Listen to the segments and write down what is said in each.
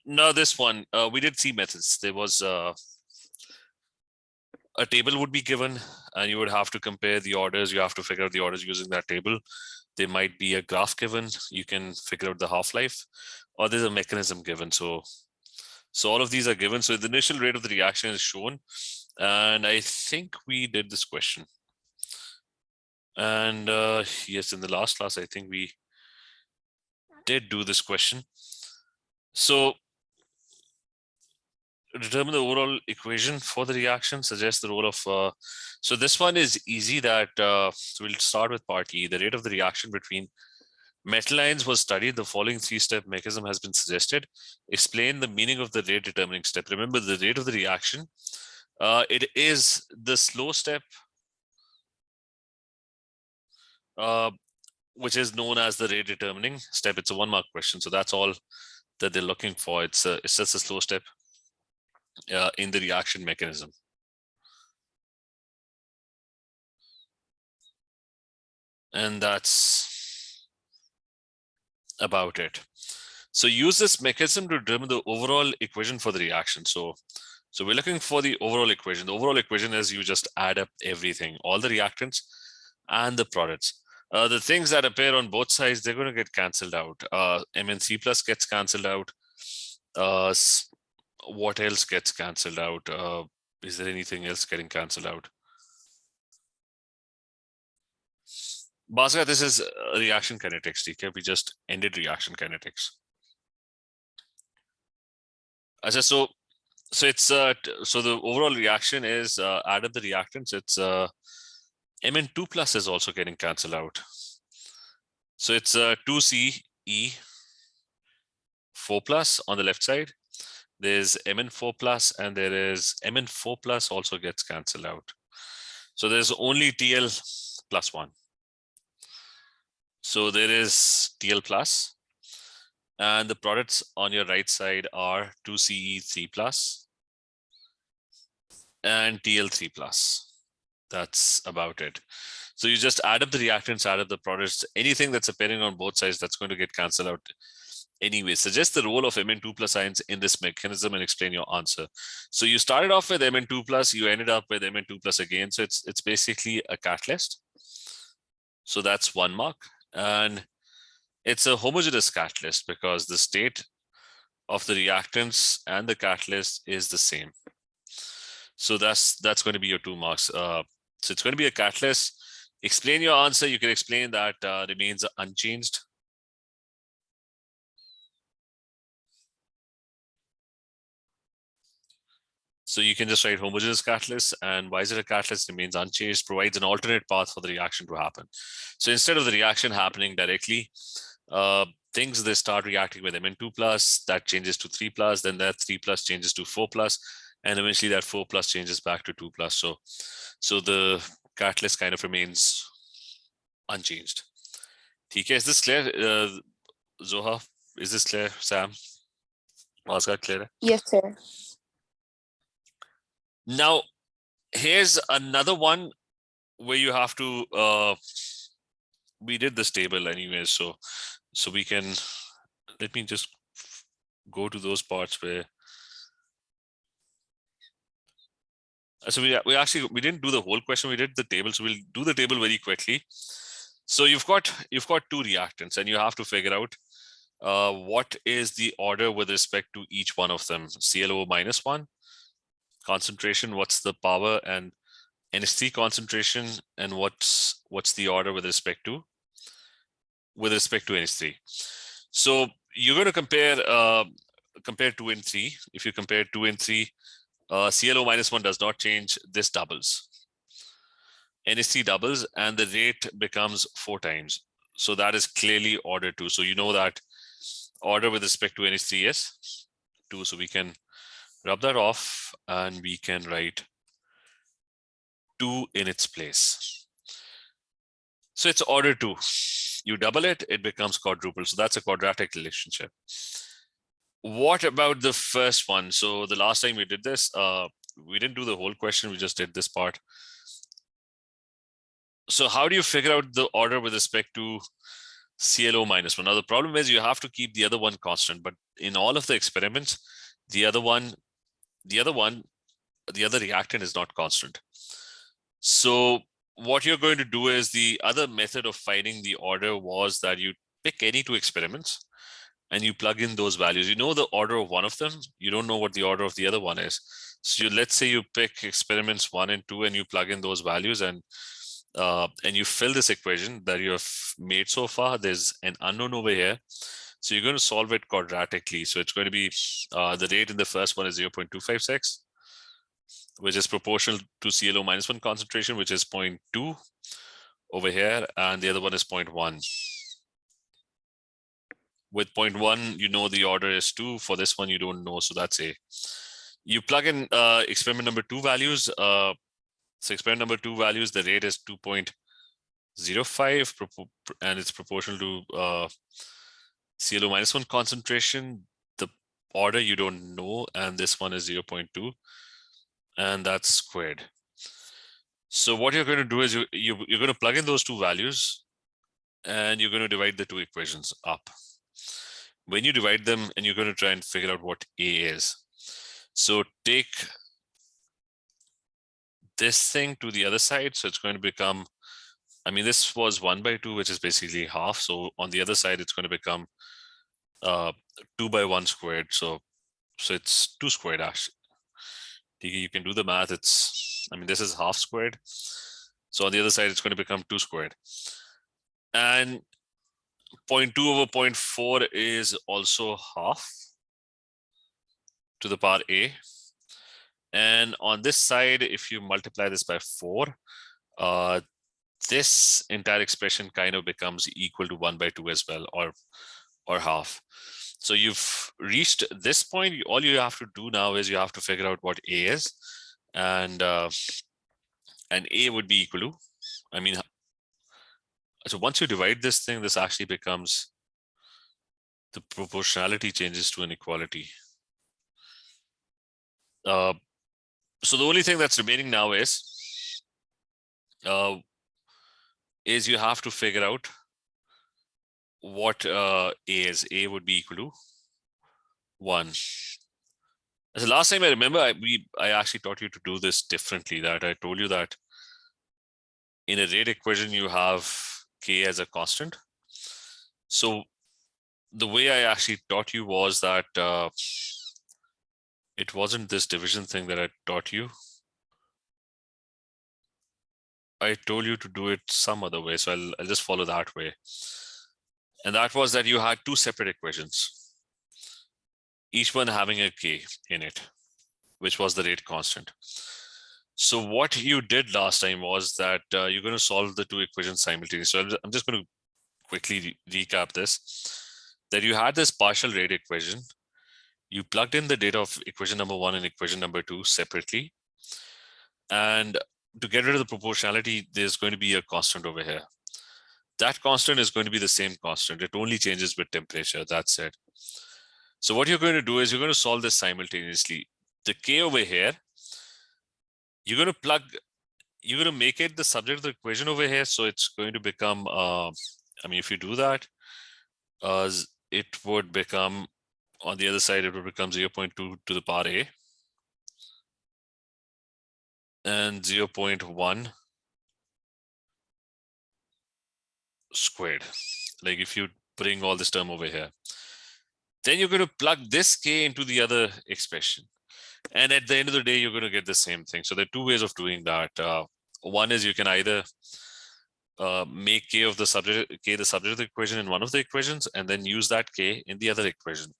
Now this one, we did see methods. There was a table would be given and you would have to compare the orders. You have to figure out the orders using that table. There might be a graph given. You can figure out the half-life, or there's a mechanism given. So all of these are given. So the initial rate of the reaction is shown. And I think we did this question. And yes, in the last class, I think we did do this question. So determine the overall equation for the reaction, suggest the role of, so this one is easy that, so we'll start with part E. The rate of the reaction between metal ions was studied. The following three-step mechanism has been suggested. Explain the meaning of the rate determining step. Remember the rate of the reaction, it is the slow step, which is known as the rate determining step. It's a 1-mark question. So that's all that they're looking for. It's just a slow step in the reaction mechanism. And that's about it. So use this mechanism to determine the overall equation for the reaction. So we're looking for the overall equation. The overall equation is you just add up everything, all the reactants and the products. The things that appear on both sides, they're going to get cancelled out. MnC plus gets cancelled out. What else gets cancelled out? Is there anything else getting cancelled out? Bhaskar, this is reaction kinetics. Okay? We just ended reaction kinetics. So it's so the overall reaction is add up the reactants. It's Mn2 plus is also getting cancelled out. So it's 2Ce 4 plus on the left side. There's Mn4 plus and there is Mn4 plus also gets cancelled out. So there's only Tl plus 1. So there is Tl plus, and the products on your right side are 2Ce3 plus and Tl3 plus. That's about it. So you just add up the reactants, add up the products, anything that's appearing on both sides, that's going to get cancelled out anyway. Suggest the role of Mn2 plus ions in this mechanism and explain your answer. So you started off with Mn2 plus, you ended up with Mn2 plus again. So it's basically a catalyst. So that's 1 mark. And it's a homogeneous catalyst because the state of the reactants and the catalyst is the same. So that's going to be your 2 marks. So it's going to be a catalyst. Explain your answer. You can explain that remains unchanged. So you can just write homogeneous catalyst, and why is it a catalyst? Remains unchanged, provides an alternate path for the reaction to happen. So instead of the reaction happening directly, things they start reacting with Mn2 plus, that changes to 3 plus, then that 3 plus changes to 4 plus, and eventually that 4 plus changes back to 2 plus. So the catalyst kind of remains unchanged. Okay, is this clear? Zoha, is this clear? Sam? Bhaskar, clear? Yes, sir. Now, here's another one where you have to, we did this table anyway, so we can, let me just go to those parts where, so we didn't do the whole question, we did the table, so we'll do the table very quickly. So you've got 2 reactants and you have to figure out what is the order with respect to each one of them. ClO minus 1 concentration, what's the power, and NH3 concentration, and what's the order with respect to NH3. So you're going to compare 2 and 3. If you compare 2 and 3, ClO minus 1 does not change. This doubles. NH3 doubles, and the rate becomes 4 times. So that is clearly order 2. So you know that order with respect to NH3 is 2. So we can rub that off and we can write 2 in its place. So it's order 2. You double it, it becomes quadruple. So that's a quadratic relationship. What about the first one? So the last time we did this, we didn't do the whole question, we just did this part. So how do you figure out the order with respect to ClO minus 1. Now the problem is you have to keep the other one constant, but in all of the experiments, the other reactant is not constant. So what you're going to do is, the other method of finding the order was that you pick any two experiments and you plug in those values. You know the order of one of them, you don't know what the order of the other one is. So let's say you pick experiments 1 and 2 and you plug in those values, and you fill this equation that you have made so far. There's an unknown over here. So you're going to solve it quadratically. So it's going to be the rate in the first one is 0.256, which is proportional to ClO minus 1 concentration, which is 0.2 over here, and the other one is 0.1. With 0.1, you know the order is 2. For this one, you don't know, so that's A. You plug in experiment number 2 values. So experiment number 2 values, the rate is 2.05, and it's proportional to ClO minus 1 concentration. The order you don't know, and this one is 0.2, and that's squared. So what you're going to do is you're going to plug in those two values, and you're going to divide the two equations up. When you divide them, and you're going to try and figure out what A is. So take this thing to the other side. So it's going to become, I mean, this was 1/2, which is basically half. So on the other side, it's going to become 2/1 squared. So it's 2 squared actually. You can do the math. I mean, this is half squared. So on the other side, it's going to become 2 squared. And 0.2 over 0.4 is also half to the power A. And on this side, if you multiply this by 4, this entire expression kind of becomes equal to 1/2 as well, or half. So you've reached this point. All you have to do now is you have to figure out what A is, and A would be equal to, I mean, so once you divide this thing, this actually becomes, the proportionality changes to an equality. So the only thing that's remaining now is you have to figure out what A is. A would be equal to 1. As the last time I remember, I actually taught you to do this differently. That I told you that in a rate equation, you have K as a constant. So the way I actually taught you was that it wasn't this division thing that I taught you. I told you to do it some other way, so I'll just follow that way. And that was that you had two separate equations, each one having a K in it, which was the rate constant. So what you did last time was that you're going to solve the two equations simultaneously. So I'm just going to quickly recap this, that you had this partial rate equation. You plugged in the data of equation number 1 and equation number 2 separately. And to get rid of the proportionality, there's going to be a constant over here. That constant is going to be the same constant. It only changes with temperature. That's it. So what you're going to do is you're going to solve this simultaneously. The K over here, you're going to make it the subject of the equation over here. So it's going to become, I mean, if you do that, it would become, on the other side, it would become 0.2 to the power A and 0.1 squared. Like if you bring all this term over here, then you're going to plug this K into the other expression. And at the end of the day, you're going to get the same thing. So there are two ways of doing that. One is you can either make K the subject of the equation in one of the equations, and then use that K in the other equation.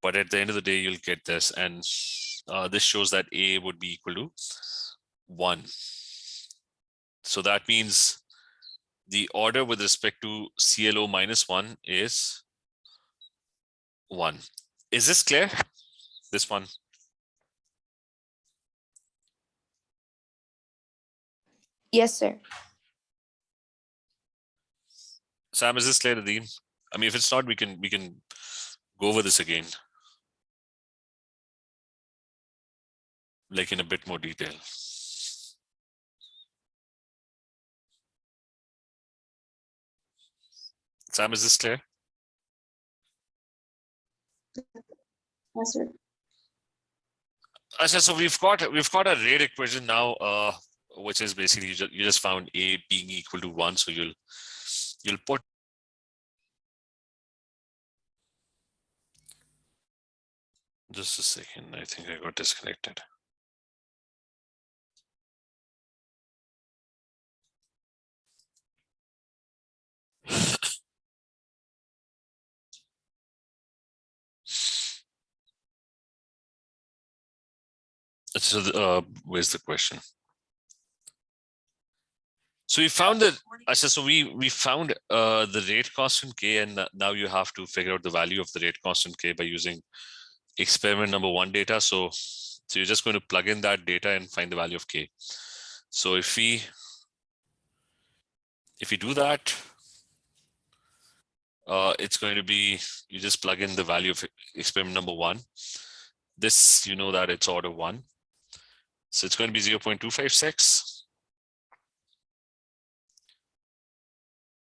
But at the end of the day, you'll get this. And this shows that A would be equal to 1. So that means the order with respect to ClO minus 1 is 1. Is this clear? This one? Yes, sir. Sam, is this clear, Nadeem? I mean, if it's not, we can go over this again, like in a bit more detail. Sam, is this clear? Yes, sir. Asha, so we've got a rate equation now, which is basically you just found A being equal to 1. So you'll put just a second. I think I got disconnected. So where's the question? So we found that Asha, so we found the rate constant K, and now you have to figure out the value of the rate constant K by using experiment number 1 data. So you're just going to plug in that data and find the value of K. So if we do that, it's going to be, you just plug in the value of experiment number 1. This, you know that it's order 1. So it's going to be 0.256.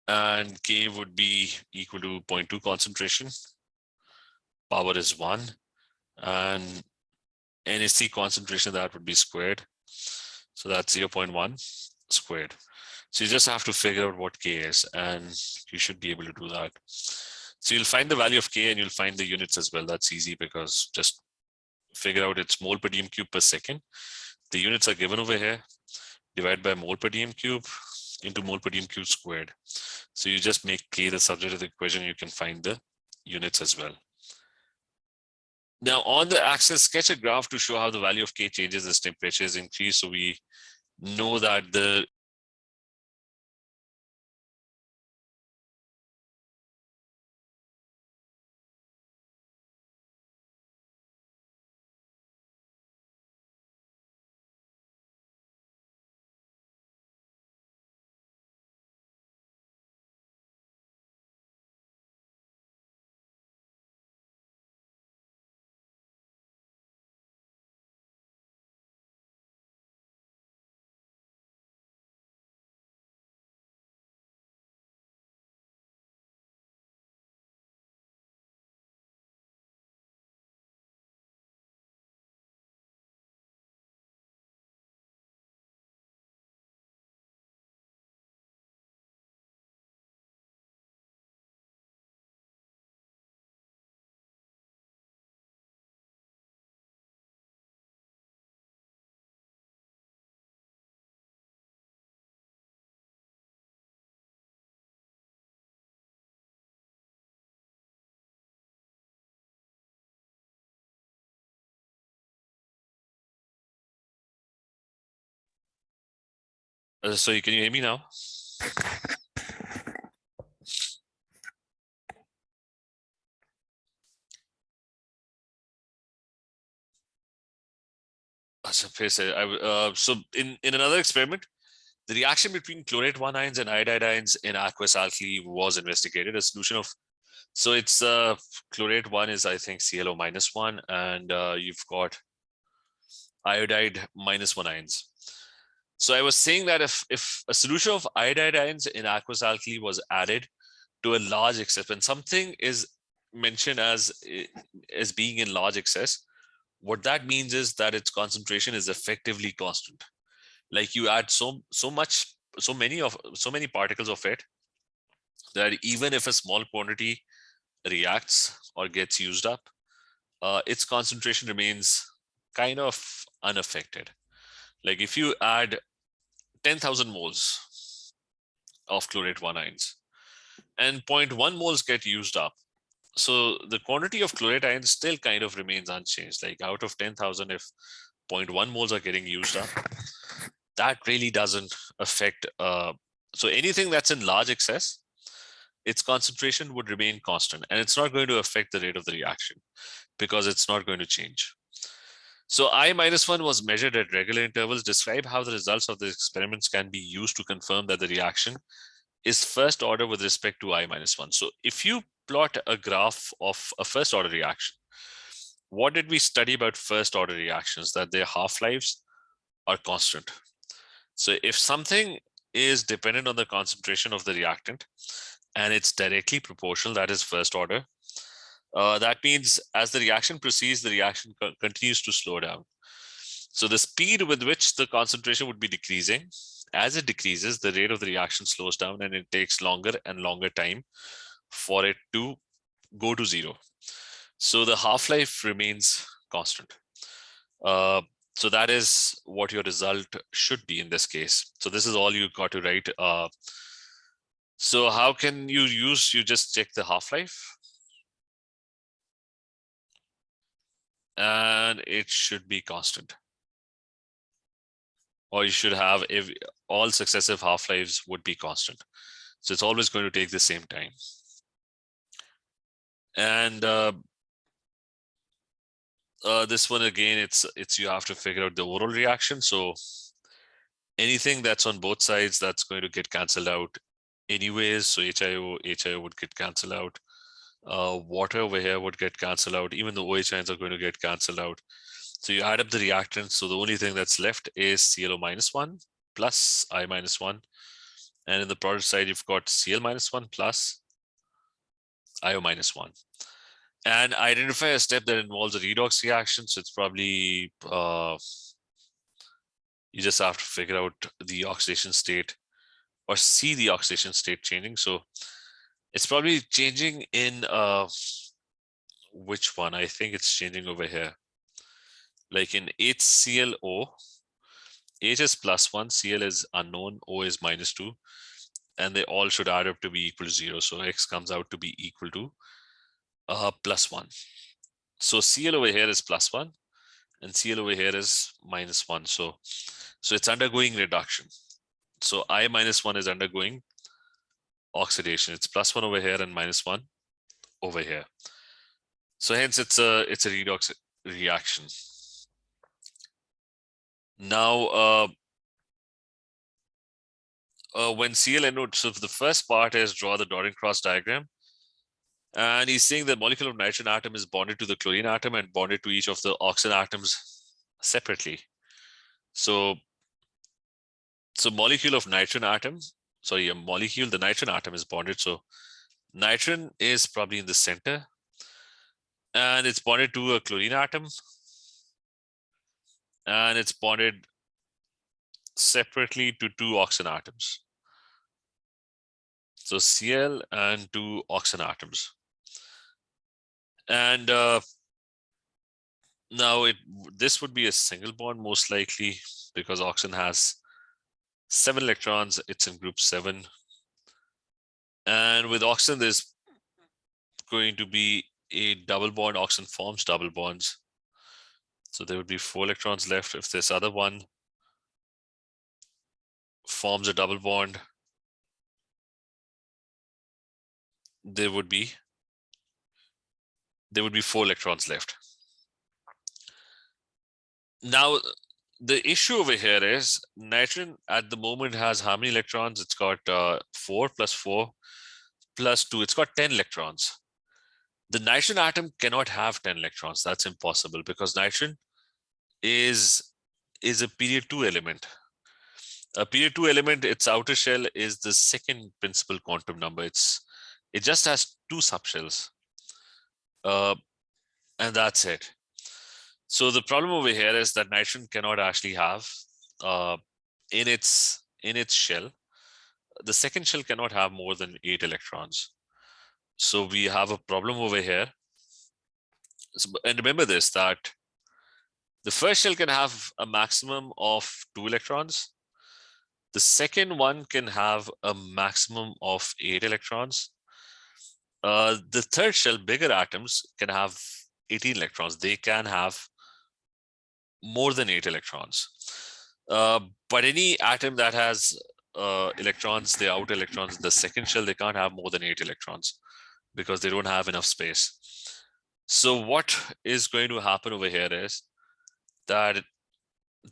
And K would be equal to 0.2 concentration. Power is 1. And NAC concentration, that would be squared. So that's 0.1 squared. So you just have to figure out what K is, and you should be able to do that. So you'll find the value of K and you'll find the units as well. That's easy because just figure out its mole per dm cube per second. The units are given over here. Divide by mole per dm cube into mole per dm cube squared. So you just make K the subject of the equation. You can find the units as well. Now on the axis, sketch a graph to show how the value of K changes as temperatures increase. So we know that the so can you hear me now? So in another experiment, the reaction between chlorate 1 ions and iodide ions in aqueous alkali was investigated. A solution of, so it's chlorate 1 is, I think, ClO -1, and you've got iodide -1 ions. So I was saying that if a solution of iodide ions in aqueous alkali was added to a large excess, when something is mentioned as being in large excess, what that means is that its concentration is effectively constant. Like you add so many particles of it that even if a small quantity reacts or gets used up, its concentration remains kind of unaffected. Like if you add 10,000 moles of chlorate 1 ions and 0.1 moles get used up, so the quantity of chlorate ions still kind of remains unchanged. Like out of 10,000, if 0.1 moles are getting used up, that really doesn't affect. So anything that's in large excess, its concentration would remain constant, and it's not going to affect the rate of the reaction because it's not going to change. So I-1 was measured at regular intervals. Describe how the results of the experiments can be used to confirm that the reaction is first order with respect to I-1. So if you plot a graph of a first order reaction, what did we study about first order reactions? That their half-lives are constant. So if something is dependent on the concentration of the reactant, and it's directly proportional, that is first order. That means as the reaction proceeds, the reaction continues to slow down. So the speed with which the concentration would be decreasing, as it decreases, the rate of the reaction slows down, and it takes longer and longer time for it to go to zero. So the half-life remains constant. So that is what your result should be in this case. So this is all you got to write. So how can you just check the half-life. And it should be constant. Or you should have all successive half-lives would be constant. So it's always going to take the same time. And this one again, it's you have to figure out the overall reaction. So anything that's on both sides, that's going to get canceled out anyways. So HIO would get canceled out. Water over here would get canceled out. Even the OH ions are going to get canceled out. So you add up the reactants. So the only thing that's left is ClO -1 plus I -1. And in the product side, you've got Cl -1 plus IO -1. And identify a step that involves a redox reaction. So it's probably, you just have to figure out the oxidation state or see the oxidation state changing. So it's probably changing in, which one? I think it's changing over here. Like in HClO, H is +1, Cl is unknown, O is -2, and they all should add up to be equal to 0. So X comes out to be equal to +1. So Cl over here is +1 and Cl over here is -1. So it's undergoing reduction. So I -1 is undergoing oxidation. It's +1 over here and -1 over here. So hence it's a redox reaction. Now, when ClNO, so the first part is draw the dotted cross diagram. And he's saying the molecule of nitrogen atom is bonded to the chlorine atom and bonded to each of the oxygen atoms separately. So molecule of nitrogen atom, sorry, a molecule, the nitrogen atom is bonded. So nitrogen is probably in the center and it's bonded to a chlorine atom. And it's bonded separately to 2 oxygen atoms. So Cl and 2 oxygen atoms. And now this would be a single bond most likely because oxygen has 7 electrons, it's in group 7. And with oxygen, there's going to be a double bond. Oxygen forms double bonds. So there would be 4 electrons left. If this other one forms a double bond, there would be 4 electrons left. Now, the issue over here is nitrogen at the moment has how many electrons? It's got 4 plus 4 plus 2. It's got 10 electrons. The nitrogen atom cannot have 10 electrons. That's impossible because nitrogen is a period 2 element. A period 2 element, its outer shell is the second principal quantum number. It just has 2 subshells. And that's it. So the problem over here is that nitrogen cannot actually have in its shell, the second shell cannot have more than 8 electrons. So we have a problem over here. So, and remember this, that the first shell can have a maximum of 2 electrons. The second one can have a maximum of 8 electrons. The third shell, bigger atoms, can have 18 electrons. They can have more than 8 electrons. But any atom that has electrons, the outer electrons, the second shell, they can't have more than 8 electrons because they don't have enough space. So what is going to happen over here is that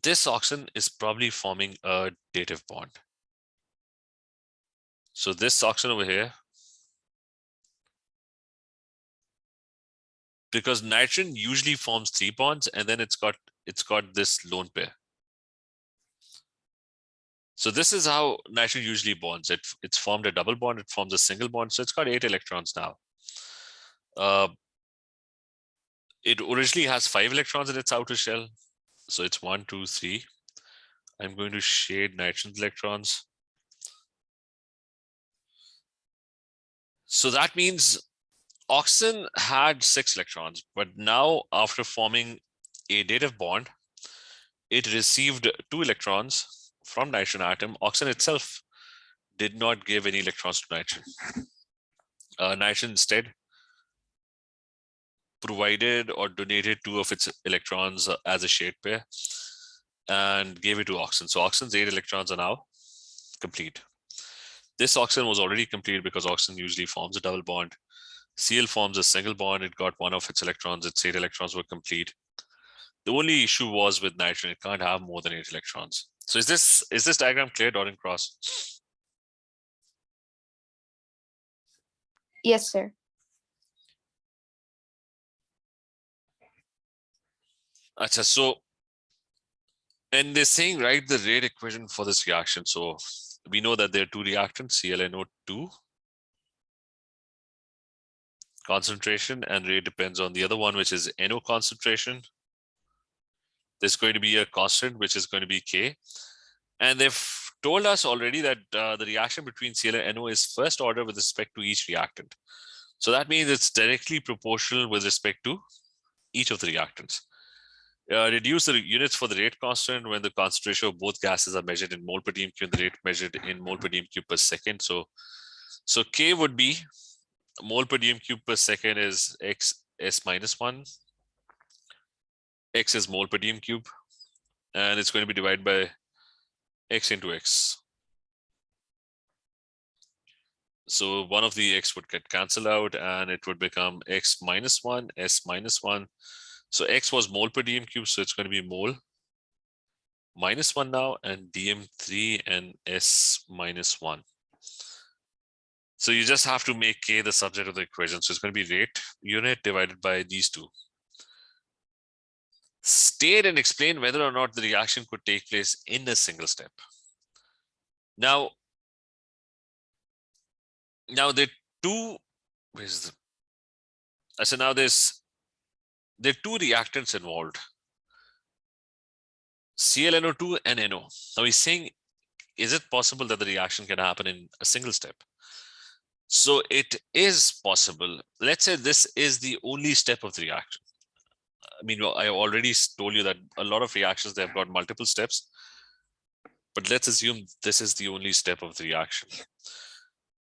this oxygen is probably forming a dative bond. So this oxygen over here, because nitrogen usually forms 3 bonds and then it's got this lone pair. So this is how nitrogen usually bonds. It's formed a double bond, it forms a single bond. So it's got 8 electrons now. It originally has 5 electrons in its outer shell. So it's 1, 2, 3. I'm going to shade nitrogen electrons. So that means oxygen had 6 electrons, but now after forming a dative bond, it received 2 electrons from nitrogen atom. Oxygen itself did not give any electrons to nitrogen. Nitrogen instead provided or donated 2 of its electrons as a shade pair and gave it to oxygen. So oxygen's 8 electrons are now complete. This oxygen was already complete because oxygen usually forms a double bond. Cl forms a single bond. It got 1 of its electrons. Its 8 electrons were complete. The only issue was with nitrogen. It can't have more than 8 electrons. So is this diagram clear, dot and cross? Yes, sir. Achha, so, and they're saying write the rate equation for this reaction. So we know that there are 2 reactants, ClNO2 concentration, and rate depends on the other one, which is NO concentration. There's going to be a constant, which is going to be K. And they've told us already that the reaction between Cl and NO is first order with respect to each reactant. So that means it's directly proportional with respect to each of the reactants. Reduce the units for the rate constant when the concentration of both gases are measured in mole per dm cube and the rate measured in mole per dm cube per second. So K would be mole per dm cube per second is x s minus 1. X is mole per dm cube, and it's going to be divided by x into x. So one of the x would get cancelled out and it would become x minus 1, s minus 1. So x was mole per dm cube, so it's going to be mole minus 1 now, and dm3 and s minus 1. So you just have to make K the subject of the equation. So it's going to be rate unit divided by these two. State and explain whether or not the reaction could take place in a single step. Now there are 2, so now there are 2 reactants involved, ClNO2 and NO. Now he's saying, is it possible that the reaction can happen in a single step? So it is possible. Let's say this is the only step of the reaction. I mean, I already told you that a lot of reactions, they've got multiple steps, but let's assume this is the only step of the reaction.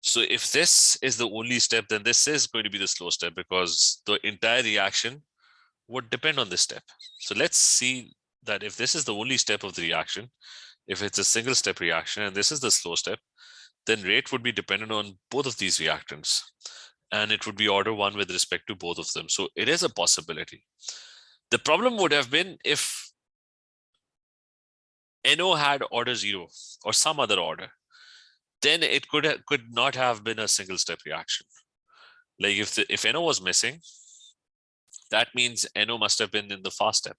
So if this is the only step, then this is going to be the slow step because the entire reaction would depend on this step. So let's see that if this is the only step of the reaction, if it's a single step reaction and this is the slow step, then rate would be dependent on both of these reactants. And it would be order 1 with respect to both of them. So it is a possibility. The problem would have been if NO had order 0 or some other order, then it could not have been a single step reaction. Like if NO was missing, that means NO must have been in the fast step.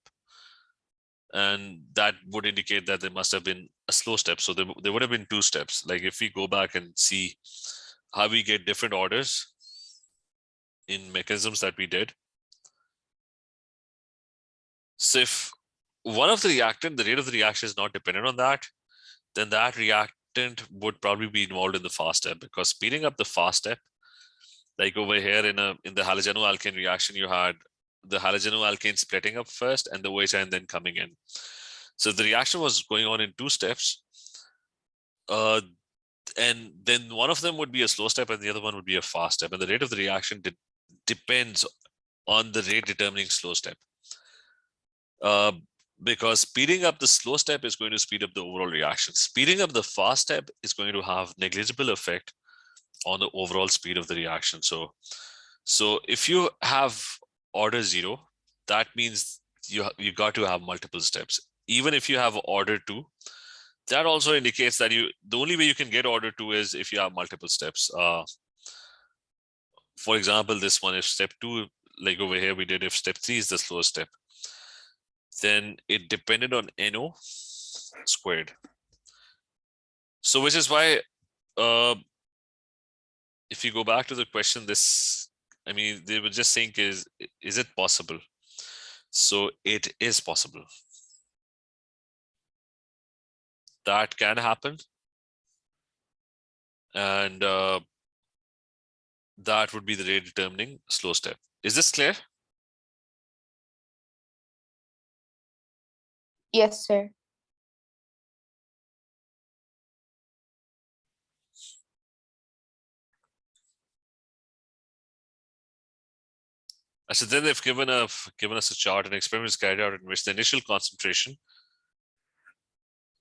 And that would indicate that there must have been a slow step. So there would have been 2 steps. Like if we go back and see how we get different orders in mechanisms that we did. So if one of the reactant, the rate of the reaction is not dependent on that, then that reactant would probably be involved in the fast step, because speeding up the fast step, like over here in the halogenoalkane reaction, you had the halogenoalkane splitting up first and the OH then coming in. So the reaction was going on in 2 steps. And then one of them would be a slow step and the other one would be a fast step. And the rate of the reaction depends on the rate determining slow step. Because speeding up the slow step is going to speed up the overall reaction. Speeding up the fast step is going to have negligible effect on the overall speed of the reaction. So if you have order 0, that means you got to have multiple steps. Even if you have order 2, that also indicates that the only way you can get order 2 is if you have multiple steps. For example, this one, if step 2, like over here we did, if step 3 is the slowest step, then it depended on NO squared. So which is why, if you go back to the question, I mean, they were just saying is it possible? So it is possible. That can happen. And that would be the rate determining slow step. Is this clear? Yes, sir. So then they've given us a chart, an experiment is carried out in which the initial concentration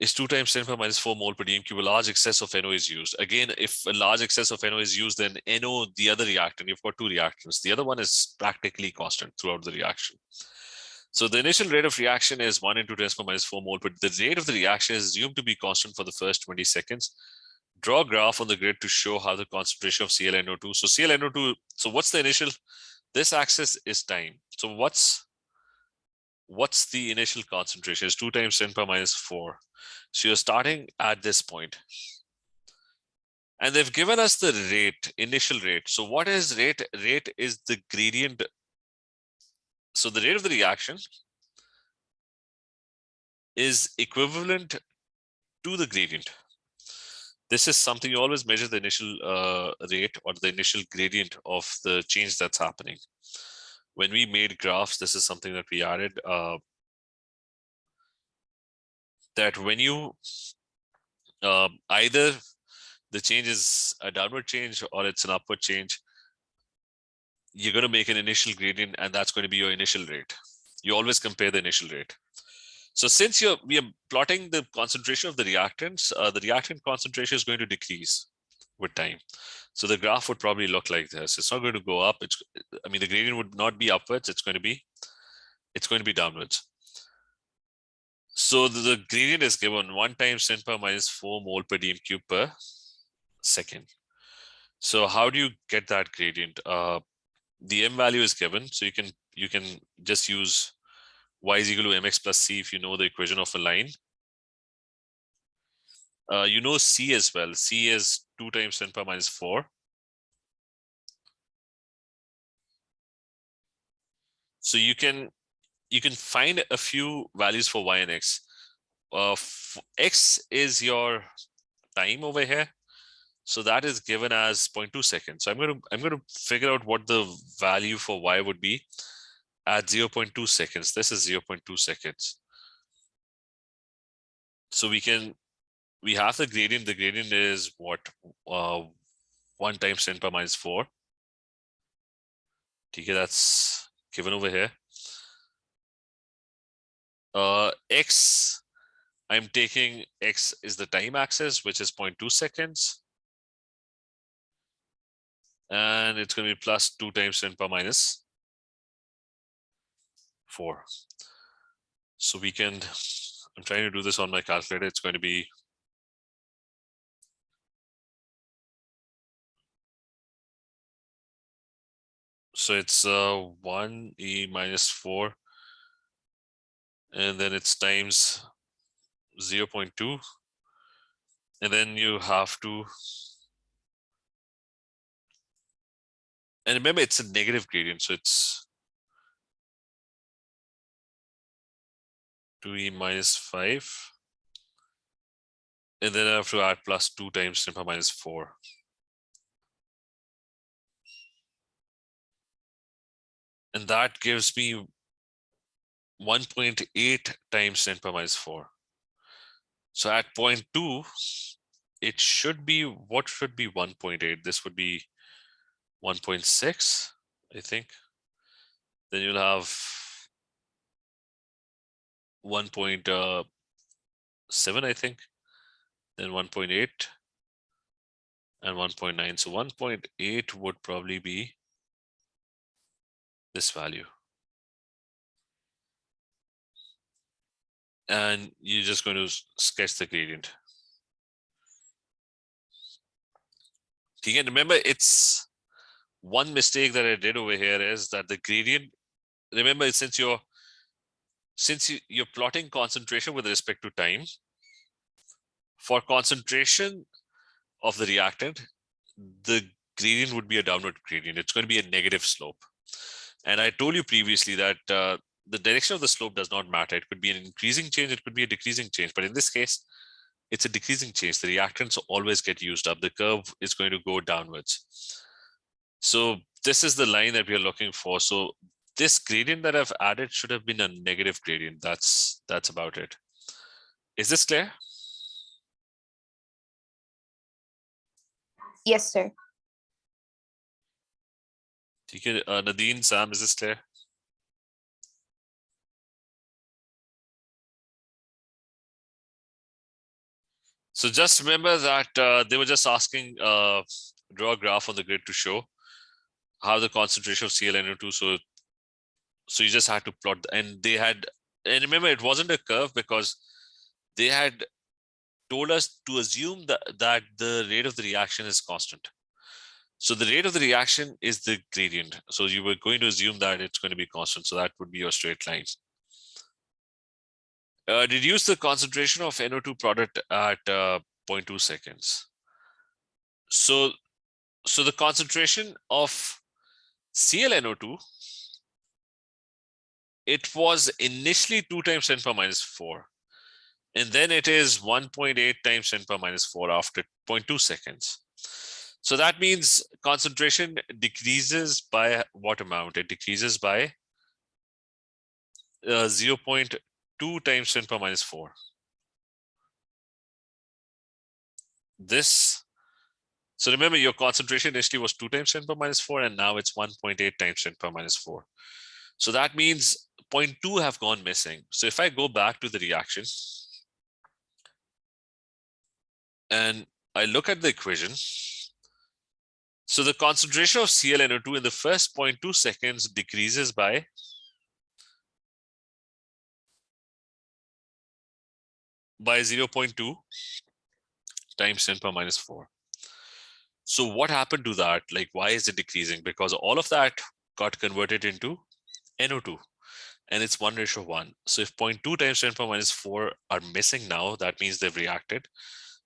is 2 times 10 power minus 4 mole per dm cube. A large excess of NO is used. Again, if a large excess of NO is used, then NO, the other reactant, you've got 2 reactants. The other one is practically constant throughout the reaction. So the initial rate of reaction is 1 into 10 power minus 4 mole, but the rate of the reaction is assumed to be constant for the first 20 seconds. Draw a graph on the grid to show how the concentration of ClNO2. So ClNO2, so what's the initial? This axis is time. So what's the initial concentration? Is 2 times 10 power minus 4. So you're starting at this point. And they've given us the rate, initial rate. So what is rate? Rate is the gradient. So the rate of the reaction is equivalent to the gradient. This is something you always measure the initial rate or the initial gradient of the change that's happening. When we made graphs, this is something that we added, that when you either the change is a downward change or it's an upward change, you're going to make an initial gradient and that's going to be your initial rate. You always compare the initial rate. So since we are plotting the concentration of the reactants, the reactant concentration is going to decrease with time. So the graph would probably look like this. It's not going to go up. I mean, the gradient would not be upwards. It's going to be downwards. So the gradient is given 1 times 10 power minus 4 mole per dm cube per second. So how do you get that gradient? The m value is given, so you can just use y is equal to mx plus c if you know the equation of a line. You know c as well. C is 2 times 10 power minus 4. So you can find a few values for y and x. X is your time over here. So that is given as 0.2 seconds. So I'm going to figure out what the value for y would be at 0.2 seconds. This is 0.2 seconds. So we have the gradient. The gradient is what? 1 times 10 power minus 4. Okay, that's given over here. X, I'm taking X is the time axis, which is 0.2 seconds. And it's going to be plus 2 times 10 power minus 4. So I'm trying to do this on my calculator. It's going to be so it's 1e minus 4, and then it's times 0.2, and then you have to, and remember it's a negative gradient, so it's 2e minus 5, and then I have to add plus 2 times 10 power minus 4. And that gives me 1.8 times 10 power minus 4. So at 0.2, it should be, what should be 1.8? This would be 1.6, I think. Then you'll have 1.7, I think. Then 1.8 and 1.9. So 1.8 would probably be this value. And you're just going to sketch the gradient. You can remember, it's one mistake that I did over here is that the gradient, remember, since you're plotting concentration with respect to time, for concentration of the reactant, the gradient would be a downward gradient. It's going to be a negative slope. And I told you previously that the direction of the slope does not matter. It could be an increasing change, it could be a decreasing change. But in this case, it's a decreasing change. The reactants always get used up. The curve is going to go downwards. So this is the line that we are looking for. So this gradient that I've added should have been a negative gradient. That's about it. Is this clear? Yes, sir. Okay, Nadine, Sam, is this clear? So just remember that they were just asking draw a graph on the grid to show how the concentration of ClNO2. So you just had to plot, and remember it wasn't a curve because they had told us to assume that the rate of the reaction is constant. So the rate of the reaction is the gradient. So you were going to assume that it's going to be constant. So that would be your straight lines. Reduce the concentration of NO2 product at 0.2 seconds. So the concentration of ClNO2, it was initially 2 times 10 power minus 4. And then it is 1.8 times 10 power minus 4 after 0.2 seconds. So that means concentration decreases by what amount? It decreases by 0.2 times 10 power minus 4. So remember your concentration initially was 2 times 10 power minus 4 and now it's 1.8 times 10 power minus 4. So that means 0.2 have gone missing. So if I go back to the reaction and I look at the equation, so the concentration of ClNO2 in the first 0.2 seconds decreases by 0.2 times 10 power minus 4. So what happened to that? Like, why is it decreasing? Because all of that got converted into NO2 and it's 1:1. So if 0.2 times 10 power minus 4 are missing now, that means they've reacted.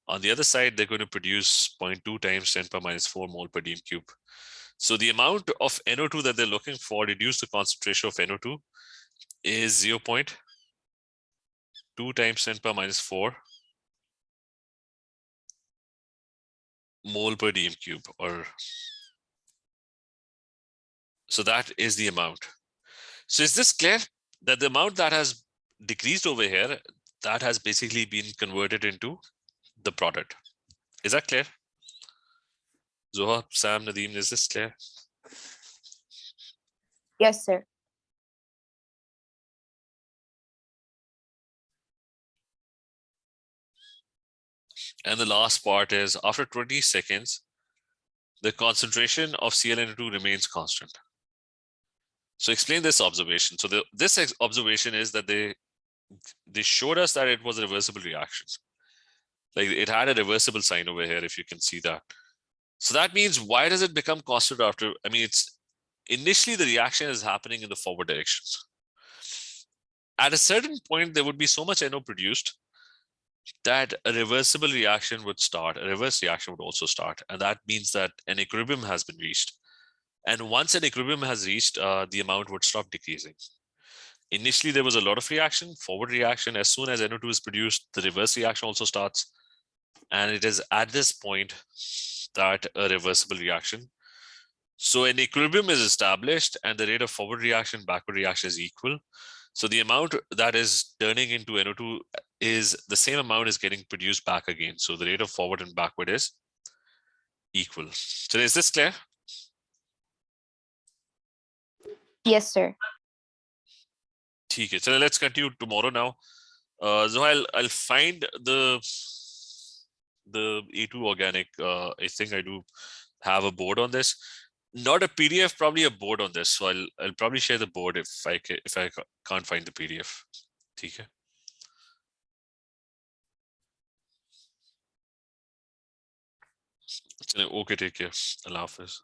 On the other side, they're going to produce 0.2 times 10 power minus 4 mole per dm cube. So the amount of NO2 that they're looking for, reduce the concentration of NO2, is 0.2 times 10 power minus 4 mole per dm cube, so that is the amount. So is this clear that the amount that has decreased over here, that has basically been converted into the product? Is that clear? Zoha, Sam, Nadeem, is this clear? Yes, sir. And the last part is after 20 seconds, the concentration of ClNO2 remains constant. So explain this observation. So this observation is that they showed us that it was a reversible reaction. Like it had a reversible sign over here, if you can see that. So that means why does it become constant after? I mean, it's initially the reaction is happening in the forward directions. At a certain point, there would be so much NO produced that a reversible reaction would start. A reverse reaction would also start. And that means that an equilibrium has been reached. And once an equilibrium has reached, the amount would stop decreasing. Initially, there was a lot of reaction, forward reaction. As soon as NO2 is produced, the reverse reaction also starts. And it is at this point that a reversible reaction. So an equilibrium is established and the rate of forward reaction, backward reaction is equal. So the amount that is turning into NO2 is the same amount is getting produced back again. So the rate of forward and backward is equal. So is this clear? Yes, sir. Okay, so let's continue tomorrow now. So I'll find the A2 organic. I think I do have a board on this. Not a PDF, probably a board on this. So I'll probably share the board if I can't find the PDF. Okay. Okay, take care. Allah Hafiz.